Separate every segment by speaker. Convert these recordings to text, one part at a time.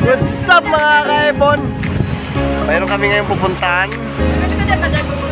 Speaker 1: What's up mga kaibon? Mayroon kami ngayong pupuntahan.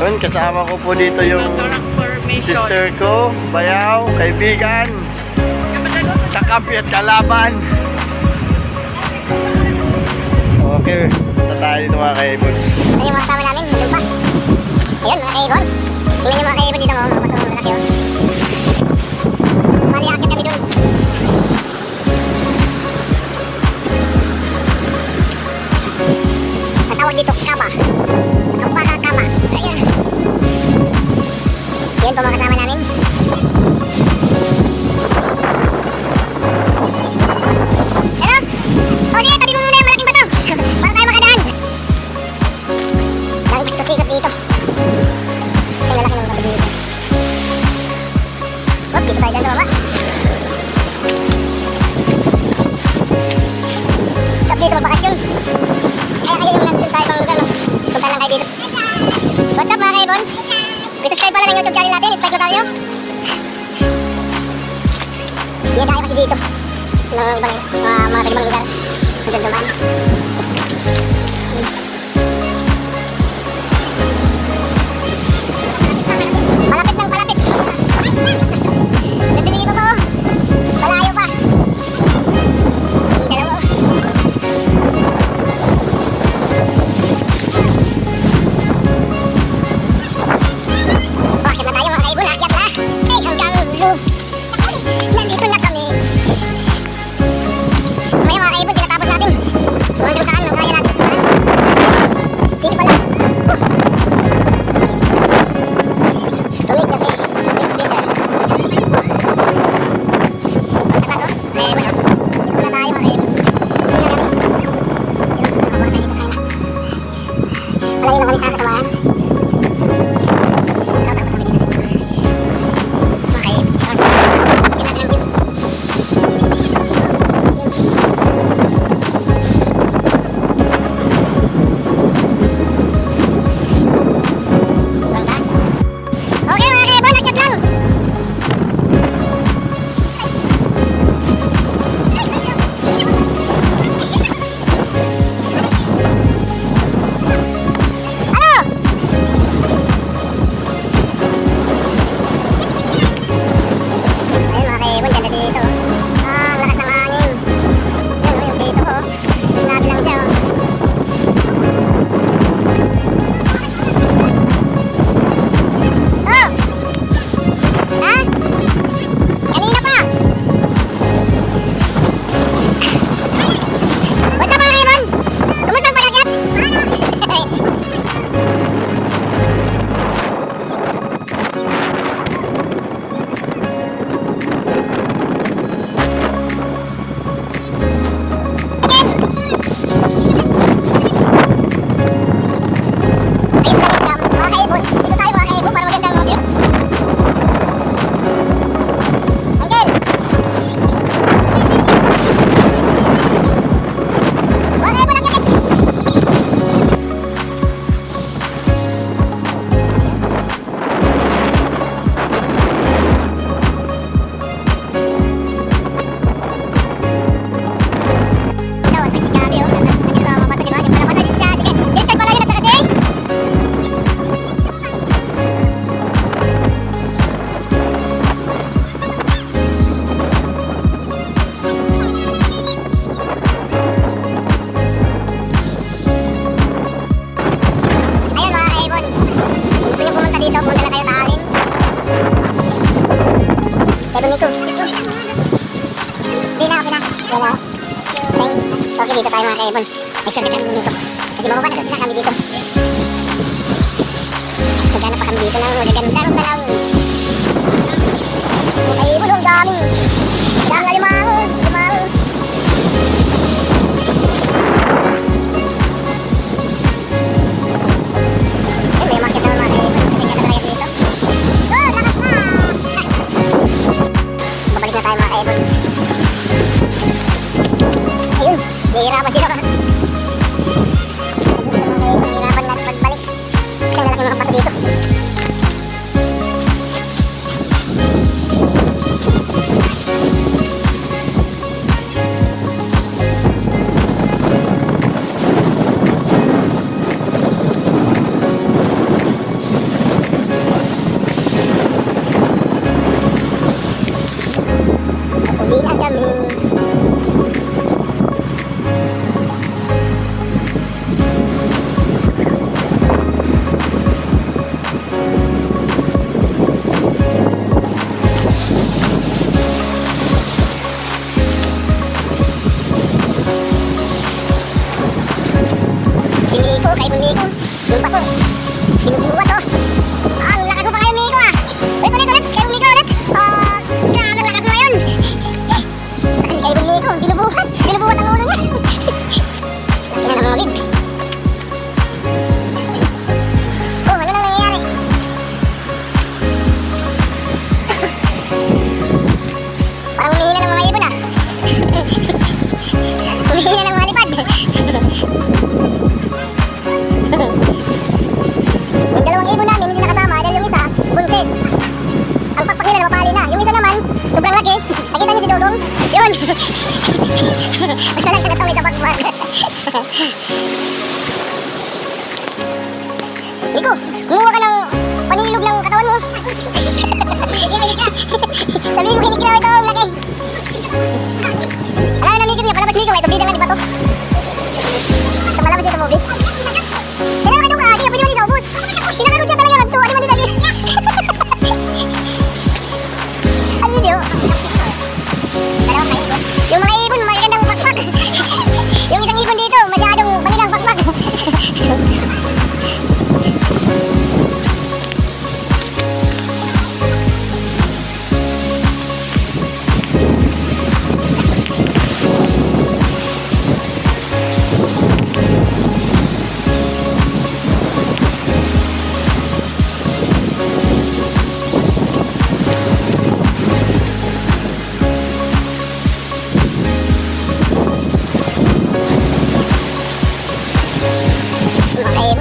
Speaker 1: Yun, kasama ko po dito yung sister ko, bayaw, kaibigan, kakampi at kalaban. Okay, punta tayo dito mga kaibon.
Speaker 2: Ayun yung mga kasama namin, doon pa. Ayun mga kaibon. Tingnan yung mga kaibon dito, mga patulong na kayo. Maliakit kami doon. Tawag dito, kama. Kapaka kama. Ayan. Yan po mga kasama namin. Hello? O sige, tabi mo muna yung malaking bato. Para tayo makadaan. Lagi pasikot-sikot dito. Ay, lalaki ng bato dito. Hop, dito tayo dyan sa baba. Stop dito, magbakasyon. Kaya kayo yung nandun tayo pang lugar, no? Punta lang kayo dito. What's up mga kaibon? I-subscribe pala ng YouTube channel natin, Spike Lotario. Hindi tayo kasi dito ng ibang mga tagamang lugar. Nagdandaman. Palapit lang, palapit. Nagdilingi pa po. Malayo pa. Dalawa. Nandito na kami. May mga kaibon, tinatapos natin. Hanggang saan, ang kaya natin. Dito pala. To meet the fish, it's bitter. Pagkatato, may wala. Dito na tayo mga kaibon. Mabuha tayo dito sa kanila. Palagi lang kami sa kasamahan. Tapos kami dito sa mga kaibon. Okay, dito tayo mga kaibon. May shortcut kami dito. Kasi bababa na sila kami dito. Maghanap pa kami dito ng magagandang tanawin. Mga kaibon, ang dami. Dami na limangon. Ay, may market naman mga kaibon. Kasi ganda talaga dito. Oh, lakas na! Babalik na tayo mga kaibon. Ayun, nahihirapan sila. Nahihirapan natin magbalik. Kasi ang lalaki mga bato dito. Nico, kumuha ka ng panilog ng katawan mo. Sabihin mo kay Nico ito ang laki. Alam na Nico nga, palabas Nico. Ito bida nga di ba to? Ito palabas dito movie. Kaya naman ito ka, di ka pwede mo nila ubus. Sinakarod siya talaga nagto. Ano man din lagi? Ano yun? Yung mga ibon, magagandang pakpak. Yung isang ibon dito, masyadong baligang pakpak.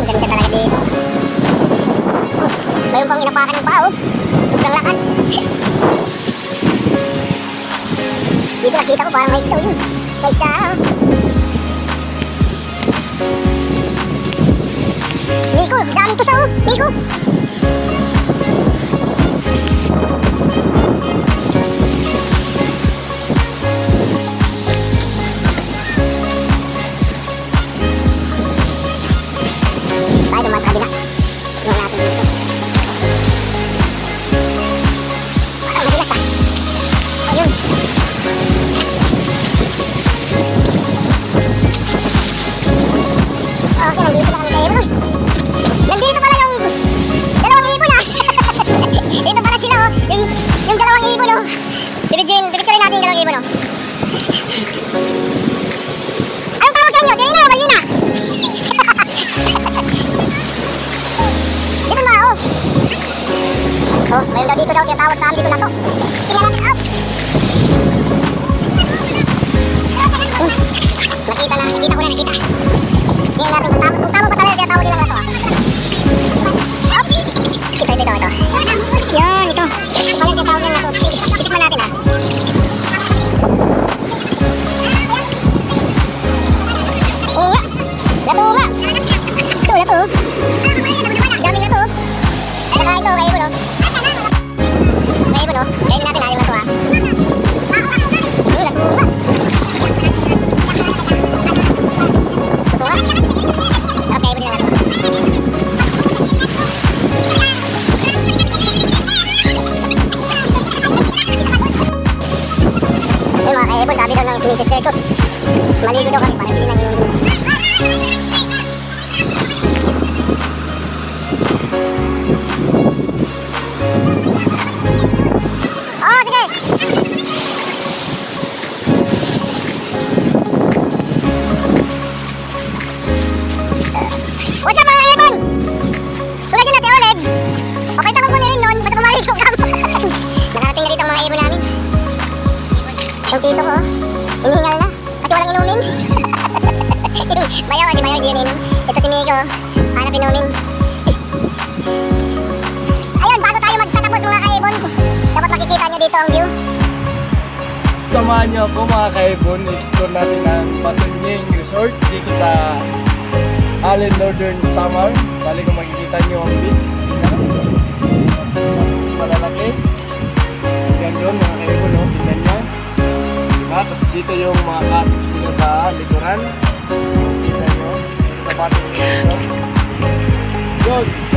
Speaker 2: Ganda talaga dito. Mayroon pang inapakan ng pao. Sobrang lakas. Dito nakita ko parang may isda yun. May isda oh. Nico, daming tusa oh. Nico. Tayo naman sa kabila. Tingnan natin dito. Parang madilas ah. Ayun. Okay, nandito na kami kay ibon. Nandito pala yung dalawang ibon ah. Dito pala sila oh. Yung dalawang ibon oh. Pipicturein natin yung dalawang ibon oh. Anong tawag sa inyo? Sino o balina? Oh, mayroon daw dito daw tinatawag sa amin dito na to. Tingnan natin, ouch! Nakita ko na, nakita. Tingnan natin kung tama ba talaga tinatawag nila na to ah. Ouch! Kita ito. Yan, ito. Pala yung tinatawag nila na to. Titikman natin ah. Oo nga. Lato nga. Ito, lato. Daming lato. Saka ito, kayo mo no? Kayo mo no? Kainin natin yung lato ah. Lato nga. Lato nga. Sarap kayo mo din ang lato. Ayun mga kaibon, sabi daw ng sinisister ko. Maligo daw kami, parang hindi na yung what's up mga ibon? Sunod yun natin ulit. Okay, takong mo rin nun. Basta pumalis ko kamo. Nakarating na dito ang mga ibon namin. Yung tito ko, hinihingal na. Kasi walang inumin. Bayaw, di hindi yun inom. Ito si Miko, hanap inumin. Ayun, bago tayo magtatapos mga kaibon, dapat makikita nyo dito ang view.
Speaker 1: Samahan niyo ako mga kaibon. Explore natin ang Patunying Resort dito sa Allen Northern Samar. Bali kung makikita nyo ang beach. Malalaki. Yan yun mga kaibon. No? Tingnan nyo. Diba? Tapos dito yung mga cottage nila sa likuran. Tingnan nyo. Dito sa Patunying Resort. Yun.